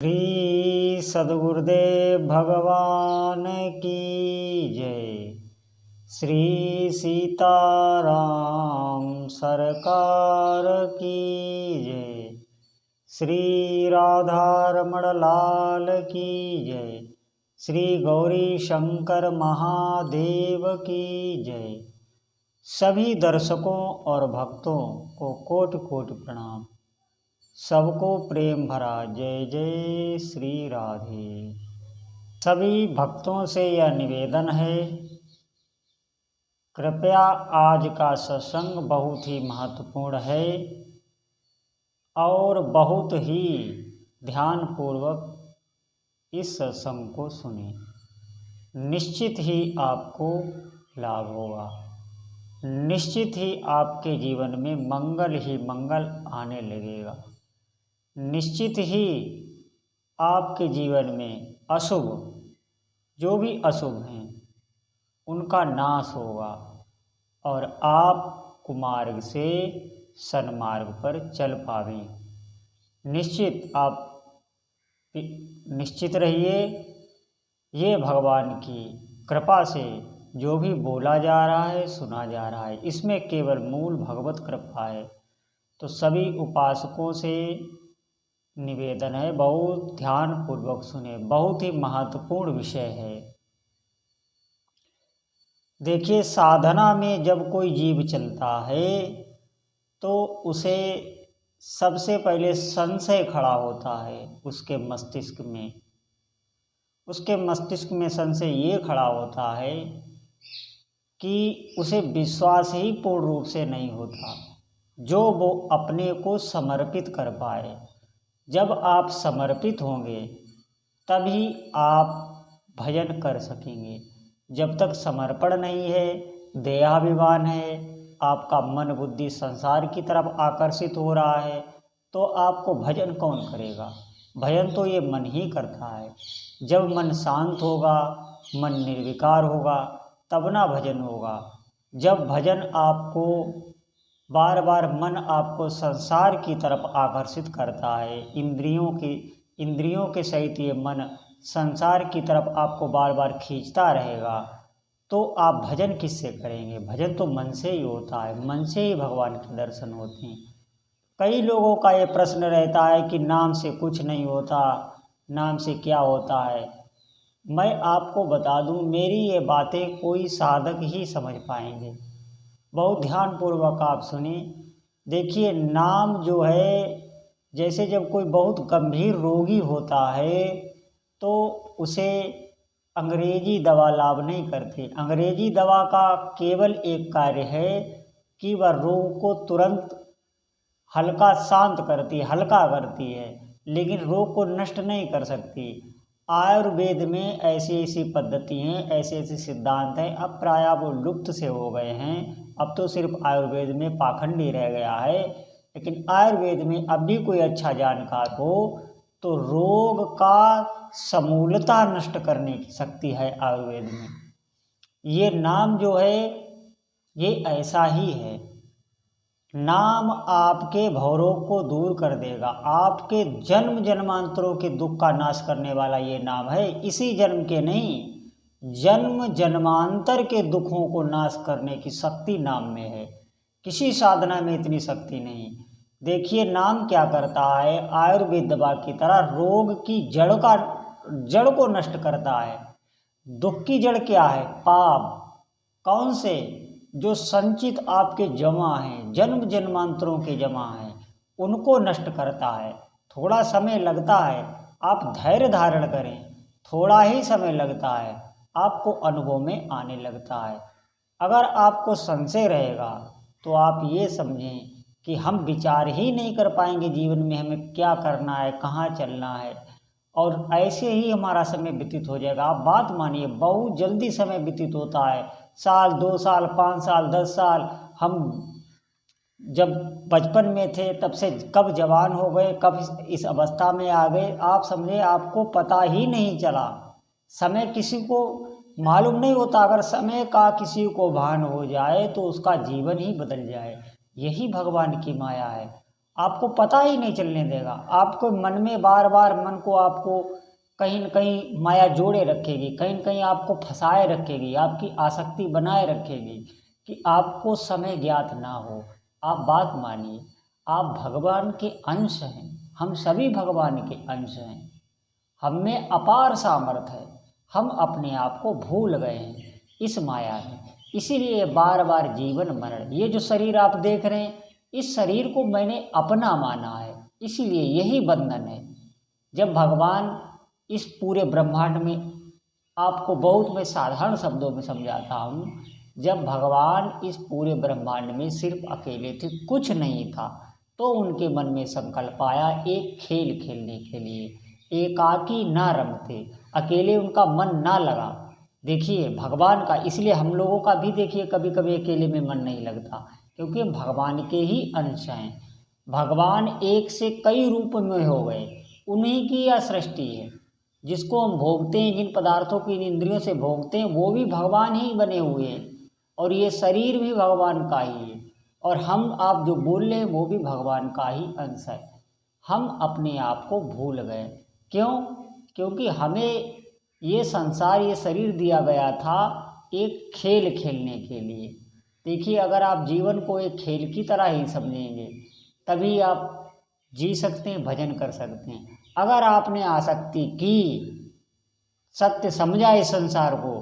श्री सद्गुरुदेव भगवान की जय। श्री सीताराम सरकार की जय। श्री राधारमण लाल की जय। श्री गौरी शंकर महादेव की जय। सभी दर्शकों और भक्तों को कोटि कोटि प्रणाम। सबको प्रेम भरा जय जय श्री राधे। सभी भक्तों से यह निवेदन है, कृपया आज का सत्संग बहुत ही महत्वपूर्ण है और बहुत ही ध्यानपूर्वक इस सत्संग को सुने। निश्चित ही आपको लाभ होगा, निश्चित ही आपके जीवन में मंगल ही मंगल आने लगेगा, निश्चित ही आपके जीवन में अशुभ जो भी अशुभ हैं उनका नाश होगा और आप कुमार्ग से सन्मार्ग पर चल पावे। निश्चित आप निश्चित रहिए, ये भगवान की कृपा से जो भी बोला जा रहा है सुना जा रहा है इसमें केवल मूल भगवत कृपा है। तो सभी उपासकों से निवेदन है, बहुत ध्यान पूर्वक सुने, बहुत ही महत्वपूर्ण विषय है। देखिए, साधना में जब कोई जीव चलता है तो उसे सबसे पहले संशय खड़ा होता है उसके मस्तिष्क में। उसके मस्तिष्क में संशय ये खड़ा होता है कि उसे विश्वास ही पूर्ण रूप से नहीं होता जो वो अपने को समर्पित कर पाए। जब आप समर्पित होंगे तभी आप भजन कर सकेंगे। जब तक समर्पण नहीं है, देहाभिमान है, आपका मन बुद्धि संसार की तरफ आकर्षित हो रहा है, तो आपको भजन कौन करेगा? भजन तो ये मन ही करता है। जब मन शांत होगा, मन निर्विकार होगा, तब ना भजन होगा। जब भजन आपको बार बार मन आपको संसार की तरफ आकर्षित करता है, इंद्रियों के सहित ये मन संसार की तरफ आपको बार बार खींचता रहेगा, तो आप भजन किससे करेंगे? भजन तो मन से ही होता है, मन से ही भगवान के दर्शन होते हैं। कई लोगों का ये प्रश्न रहता है कि नाम से कुछ नहीं होता, नाम से क्या होता है। मैं आपको बता दूं, मेरी ये बातें कोई साधक ही समझ पाएंगे। बहुत ध्यानपूर्वक आप सुने। देखिए, नाम जो है, जैसे जब कोई बहुत गंभीर रोगी होता है तो उसे अंग्रेजी दवा लाभ नहीं करती। अंग्रेजी दवा का केवल एक कार्य है कि वह रोग को तुरंत हल्का शांत करती, हल्का करती है, लेकिन रोग को नष्ट नहीं कर सकती। आयुर्वेद में ऐसी ऐसी पद्धति हैं, ऐसे ऐसे सिद्धांत हैं, अब प्रायः वो लुप्त से हो गए हैं। अब तो सिर्फ आयुर्वेद में पाखंडी रह गया है। लेकिन आयुर्वेद में अब भी कोई अच्छा जानकार हो तो रोग का समूलता नष्ट करने की शक्ति है आयुर्वेद में। ये नाम जो है ये ऐसा ही है। नाम आपके भवरोग को दूर कर देगा, आपके जन्म जन्मांतरों के दुख का नाश करने वाला ये नाम है। इसी जन्म के नहीं, जन्म जन्मांतर के दुखों को नाश करने की शक्ति नाम में है। किसी साधना में इतनी शक्ति नहीं। देखिए, नाम क्या करता है, आयुर्वेद दवा की तरह रोग की जड़ को नष्ट करता है। दुख की जड़ क्या है? पाप। कौन से? जो संचित आपके जमा हैं, जन्म जन्मांतरों के जमा हैं, उनको नष्ट करता है। थोड़ा समय लगता है, आप धैर्य धारण करें, थोड़ा ही समय लगता है, आपको अनुभव में आने लगता है। अगर आपको संशय रहेगा तो आप ये समझें कि हम विचार ही नहीं कर पाएंगे जीवन में हमें क्या करना है, कहाँ चलना है, और ऐसे ही हमारा समय व्यतीत हो जाएगा। आप बात मानिए, बहुत जल्दी समय व्यतीत होता है। साल, 2 साल, 5 साल, 10 साल। हम जब बचपन में थे तब से कब जवान हो गए, कब इस अवस्था में आ गए, आप समझे आपको पता ही नहीं चला। समय किसी को मालूम नहीं होता। अगर समय का किसी को भान हो जाए तो उसका जीवन ही बदल जाए। यही भगवान की माया है। आपको पता ही नहीं चलने देगा। आपको मन में बार बार मन को आपको कहीं न कहीं माया जोड़े रखेगी, कहीं न कहीं आपको फंसाए रखेगी, आपकी आसक्ति बनाए रखेगी कि आपको समय ज्ञात ना हो। आप बात मानिए, आप भगवान के अंश हैं, हम सभी भगवान के अंश हैं, हम में अपार सामर्थ्य है, हम अपने आप को भूल गए हैं इस माया में। इसीलिए बार बार जीवन मरण, ये जो शरीर आप देख रहे हैं, इस शरीर को मैंने अपना माना है, इसीलिए यही बंधन है। जब भगवान इस पूरे ब्रह्मांड में, आपको बहुत मैं साधारण शब्दों में समझाता हूँ, जब भगवान इस पूरे ब्रह्मांड में सिर्फ अकेले थे, कुछ नहीं था, तो उनके मन में संकल्प आया एक खेल खेलने के लिए। एकाकी ना रमते, अकेले उनका मन ना लगा। देखिए भगवान का, इसलिए हम लोगों का भी देखिए कभी कभी अकेले में मन नहीं लगता, क्योंकि हम भगवान के ही अंश हैं। भगवान एक से कई रूप में हो गए, उन्हीं की यह सृष्टि है। जिसको हम भोगते हैं, जिन पदार्थों की इन इंद्रियों से भोगते हैं, वो भी भगवान ही बने हुए हैं, और ये शरीर भी भगवान का ही है, और हम आप जो बोल रहे हैं वो भी भगवान का ही अंश है। हम अपने आप को भूल गए। क्यों? क्योंकि हमें ये संसार, ये शरीर दिया गया था एक खेल खेलने के लिए। देखिए अगर आप जीवन को एक खेल की तरह ही समझेंगे, तभी आप जी सकते हैं, भजन कर सकते हैं। अगर आपने आसक्ति की, सत्य समझा इस संसार को,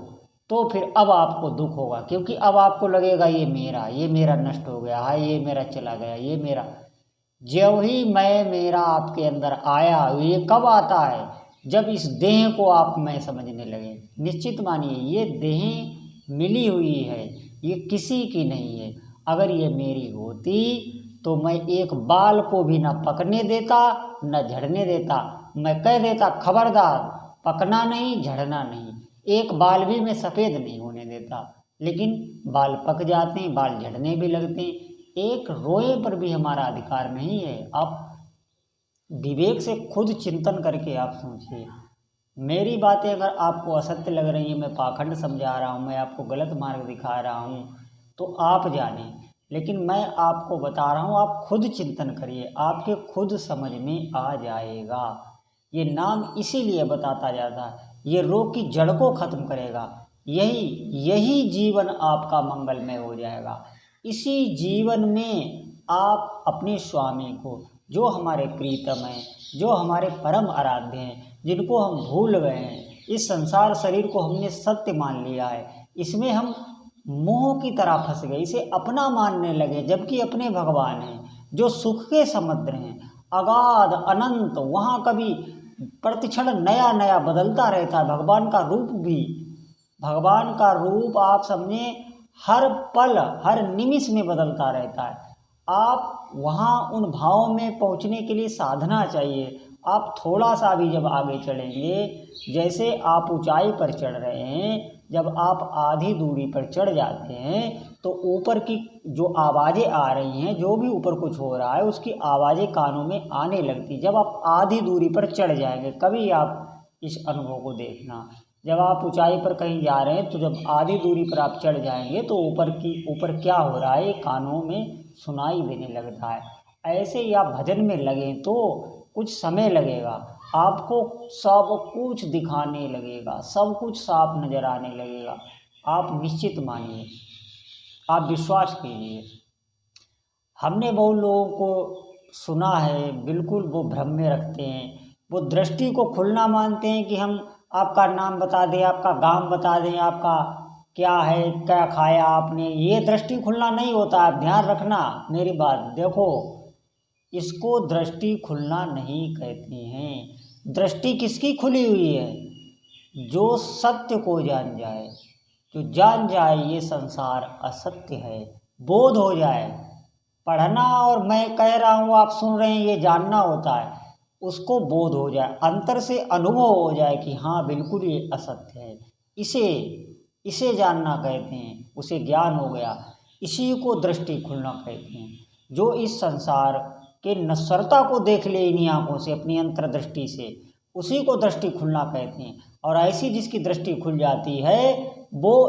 तो फिर अब आपको दुख होगा, क्योंकि अब आपको लगेगा ये मेरा नष्ट हो गया है, ये मेरा चला गया, ये मेरा। जो ही मैं मेरा आपके अंदर आया, ये कब आता है? जब इस देह को आप मैं समझने लगे। निश्चित मानिए ये देह मिली हुई है, ये किसी की नहीं है। अगर ये मेरी होती तो मैं एक बाल को भी ना पकने देता, न झड़ने देता। मैं कह देता खबरदार, पकना नहीं, झड़ना नहीं, एक बाल भी मैं सफ़ेद नहीं होने देता। लेकिन बाल पक जाते हैं, बाल झड़ने भी लगते हैं, एक रोए पर भी हमारा अधिकार नहीं है। आप विवेक से खुद चिंतन करके आप सोचिए। मेरी बातें अगर आपको असत्य लग रही हैं, मैं पाखंड समझा रहा हूँ, मैं आपको गलत मार्ग दिखा रहा हूँ, तो आप जानें। लेकिन मैं आपको बता रहा हूँ, आप खुद चिंतन करिए, आपके खुद समझ में आ जाएगा। ये नाम इसीलिए बताता जाता है, ये रोग की जड़ को ख़त्म करेगा। यही जीवन आपका मंगलमय हो जाएगा। इसी जीवन में आप अपने स्वामी को, जो हमारे प्रीतम हैं, जो हमारे परम आराध्य हैं, जिनको हम भूल गए हैं, इस संसार शरीर को हमने सत्य मान लिया है, इसमें हम मोह की तरह फंस गए, इसे अपना मानने लगे, जबकि अपने भगवान हैं जो सुख के समुद्र हैं, अगाध अनंत। वहाँ कभी प्रतिक्षण नया नया बदलता रहता है। भगवान का रूप भी, भगवान का रूप आप समझें हर पल हर निमिष में बदलता रहता है। आप वहाँ उन भावों में पहुँचने के लिए साधना चाहिए। आप थोड़ा सा भी जब आगे चढ़ेंगे, जैसे आप ऊंचाई पर चढ़ रहे हैं, जब आप आधी दूरी पर चढ़ जाते हैं तो ऊपर की जो आवाज़ें आ रही हैं, जो भी ऊपर कुछ हो रहा है, उसकी आवाज़ें कानों में आने लगती। जब आप आधी दूरी पर चढ़ जाएंगे, कभी आप इस अनुभव को देखना, जब आप ऊंचाई पर कहीं जा रहे हैं, तो जब आधी दूरी पर आप चढ़ जाएंगे तो ऊपर क्या हो रहा है कानों में सुनाई देने लगता है। ऐसे ही आप भजन में लगें तो कुछ समय लगेगा, आपको सब कुछ दिखाने लगेगा, सब कुछ साफ नज़र आने लगेगा। आप निश्चित मानिए, आप विश्वास कीजिए। हमने बहुत लोगों को सुना है, बिल्कुल वो भ्रम में रखते हैं, वो दृष्टि को खुलना मानते हैं कि हम आपका नाम बता दें, आपका गांव बता दें, आपका क्या है, क्या खाया आपने। ये दृष्टि खुलना नहीं होता। आप ध्यान रखना मेरी बात, देखो इसको दृष्टि खुलना नहीं कहते हैं। दृष्टि किसकी खुली हुई है? जो सत्य को जान जाए, जो जान जाए ये संसार असत्य है, बोध हो जाए। पढ़ना और मैं कह रहा हूँ आप सुन रहे हैं, ये जानना होता है, उसको बोध हो जाए, अंतर से अनुभव हो जाए कि हाँ बिल्कुल ये असत्य है। इसे जानना कहते हैं, उसे ज्ञान हो गया। इसी को दृष्टि खुलना कहते हैं। जो इस संसार के नश्वरता को देख ले इन्हीं आँखों से, अपनी अंतर्दृष्टि से, उसी को दृष्टि खुलना कहते हैं। और ऐसी जिसकी दृष्टि खुल जाती है, वो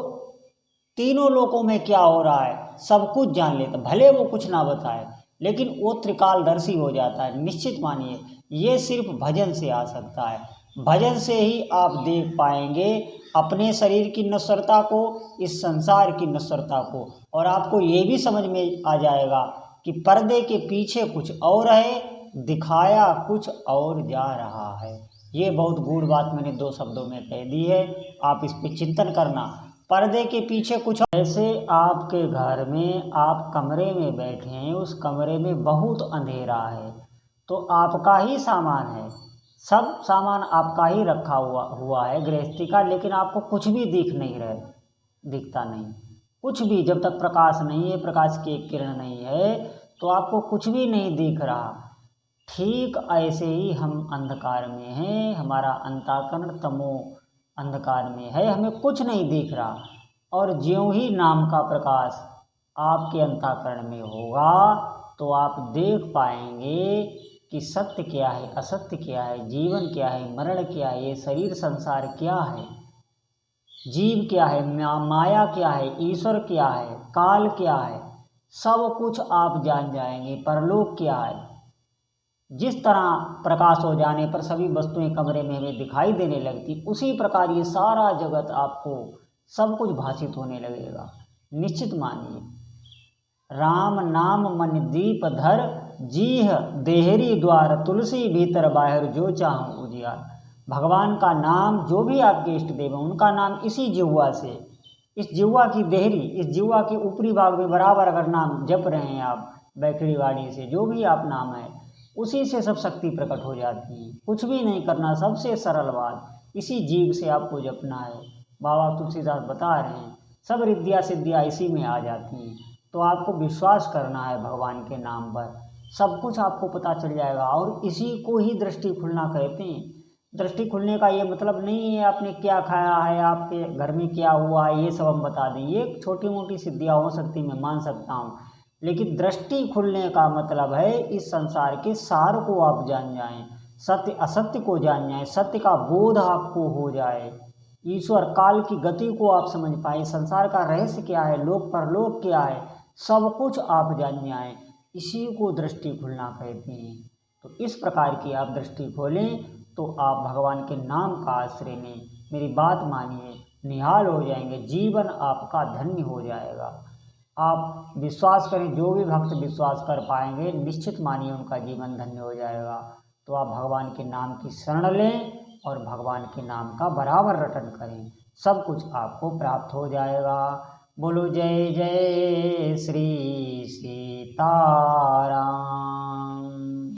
तीनों लोकों में क्या हो रहा है सब कुछ जान लेता, भले वो कुछ ना बताए। लेकिन वो त्रिकालदर्शी हो जाता है। निश्चित मानिए ये सिर्फ भजन से आ सकता है। भजन से ही आप देख पाएंगे अपने शरीर की नश्वरता को, इस संसार की नश्वरता को, और आपको ये भी समझ में आ जाएगा कि पर्दे के पीछे कुछ और है, दिखाया कुछ और जा रहा है। ये बहुत गूढ़ बात मैंने 2 शब्दों में कह दी है, आप इस पे चिंतन करना। पर्दे के पीछे कुछ, ऐसे आपके घर में आप कमरे में बैठे हैं, उस कमरे में बहुत अंधेरा है, तो आपका ही सामान है, सब सामान आपका ही रखा हुआ है गृहस्थी का, लेकिन आपको कुछ भी दिखता नहीं कुछ भी। जब तक प्रकाश नहीं है, प्रकाश की एक किरण नहीं है, तो आपको कुछ भी नहीं दिख रहा। ठीक ऐसे ही हम अंधकार में हैं, हमारा अंतःकरण तमो अंधकार में है, हमें कुछ नहीं दिख रहा। और ज्यों ही नाम का प्रकाश आपके अंतःकरण में होगा तो आप देख पाएंगे कि सत्य क्या है, असत्य क्या है, जीवन क्या है, मरण क्या है, ये शरीर संसार क्या है, जीव क्या है, माया क्या है, ईश्वर क्या है, काल क्या है, सब कुछ आप जान जाएंगे। परलोक क्या है। जिस तरह प्रकाश हो जाने पर सभी वस्तुएं कमरे में हमें दिखाई देने लगती, उसी प्रकार ये सारा जगत आपको सब कुछ भाषित होने लगेगा। निश्चित मानिए, राम नाम मन दीप धर, जीह देहरी द्वार, तुलसी भीतर बाहर जो चाहूँ उजियार। भगवान का नाम, जो भी आपके इष्ट देव हैं उनका नाम इसी जिह्वा से, इस जिह्वा की देहरी, इस जिह्वा के ऊपरी भाग में बराबर अगर नाम जप रहे हैं आप बैखड़ी वाणी से, जो भी आप नाम है, उसी से सब शक्ति प्रकट हो जाती है। कुछ भी नहीं करना, सबसे सरल बात, इसी जीव से आपको जपना है। बाबा तुलसीदास बता रहे हैं सब रिद्धियाँ सिद्धियाँ इसी में आ जाती हैं। तो आपको विश्वास करना है भगवान के नाम पर, सब कुछ आपको पता चल जाएगा। और इसी को ही दृष्टि खुलना कहते हैं। दृष्टि खुलने का ये मतलब नहीं है आपने क्या खाया है, आपके घर में क्या हुआ है, ये सब हम बता दें। ये छोटी मोटी सिद्धियाँ हो सकती, मैं मान सकता हूँ, लेकिन दृष्टि खुलने का मतलब है इस संसार के सार को आप जान जाएं, सत्य असत्य को जान जाएं, सत्य का बोध आपको हो जाए, ईश्वर काल की गति को आप समझ पाए, संसार का रहस्य क्या है, लोक परलोक क्या है, सब कुछ आप जान जाएं। इसी को दृष्टि खुलना कहते हैं। तो इस प्रकार की आप दृष्टि खोलें तो आप भगवान के नाम का आश्रय लें। मेरी बात मानिए, निहाल हो जाएंगे, जीवन आपका धन्य हो जाएगा। आप विश्वास करें, जो भी भक्त विश्वास कर पाएंगे, निश्चित मानिए उनका जीवन धन्य हो जाएगा। तो आप भगवान के नाम की शरण लें और भगवान के नाम का बराबर रटन करें, सब कुछ आपको प्राप्त हो जाएगा। बोलो जय जय श्री सीताराम।